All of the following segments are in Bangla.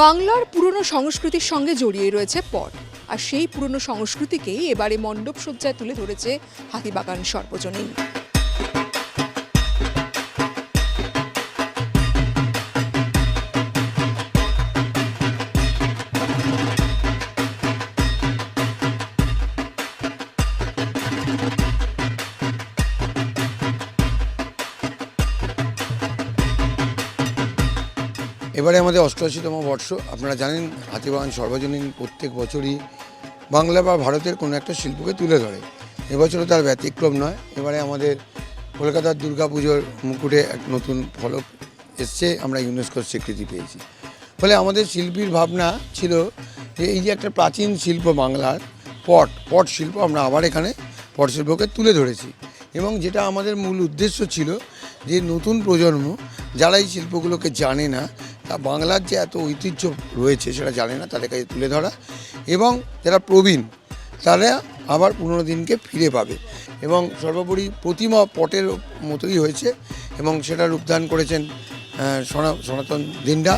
বাংলার পুরনো সংস্কৃতির সঙ্গে জড়িয়ে রয়েছে পট, আর সেই পুরনো সংস্কৃতিকেই এবারে মণ্ডপ সজ্জায় তুলে ধরেছে হাতিবাগান সর্বজনীন। এবারে আমাদের ৮৮তম বর্ষ। আপনারা জানেন হাতিবাগান সর্বজনীন প্রত্যেক বছরই বাংলা বা ভারতের কোনো একটা শিল্পকে তুলে ধরে। এবছরও তার ব্যতিক্রম নয়। এবারে আমাদের কলকাতার দুর্গাপুজোর মুকুটে এক নতুন ফলক এসছে, আমরা ইউনেস্কোর স্বীকৃতি পেয়েছি। ফলে আমাদের শিল্পীর ভাবনা ছিল যে এই যে একটা প্রাচীন শিল্প বাংলার পট শিল্প, আমরা আবার এখানে পট শিল্পকে তুলে ধরেছি। এবং যেটা আমাদের মূল উদ্দেশ্য ছিল যে নতুন প্রজন্ম যারা এই শিল্পগুলোকে জানে না, তা বাংলার যে এত ঐতিহ্য রয়েছে সেটা জানে না, তাদের কাছে তুলে ধরা, এবং যারা প্রবীণ তারা আবার পুরনো দিনকে ফিরে পাবে। এবং সর্বোপরি প্রতিমা পটের মতোই হয়েছে এবং সেটা রূপদান করেছেন সনাতন দিনডা।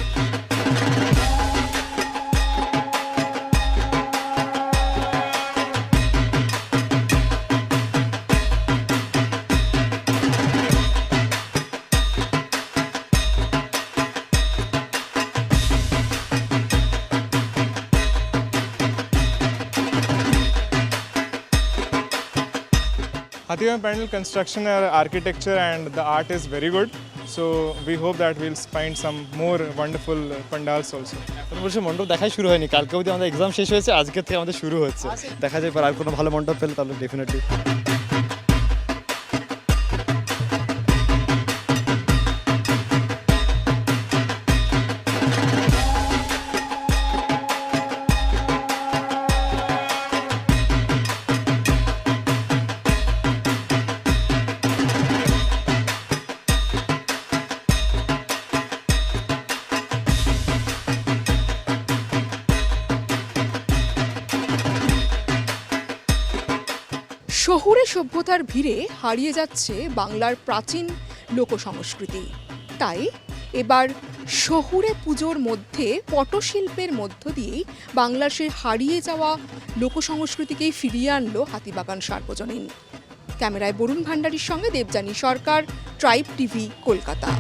Hathibagan panel construction architecture and the art is very good. So we hope that we'll find some more wonderful pandals also. বলছে মণ্ডপ দেখাই শুরু হয়নি, কালকে অবধি আমাদের এক্সাম শেষ হয়েছে, আজকে থেকে আমাদের শুরু হচ্ছে। দেখা যায় আর কোনো ভালো মণ্ডপ পেলে তাহলে ডেফিনেটলি। শহুরে সভ্যতার ভিড়ে হারিয়ে যাচ্ছে বাংলার প্রাচীন লোকসংস্কৃতি। তাই এবার শহুরে পুজোর মধ্যে পটশিল্পের মধ্য দিয়েই বাংলার সেই হারিয়ে যাওয়া লোকসংস্কৃতিকেই ফিরিয়ে আনলো হাতিবাগান সর্বজনীন। ক্যামেরায় বরুণ ভান্ডারীর সঙ্গে দেবযানী সরকার, ট্রাইব টিভি, কলকাতা।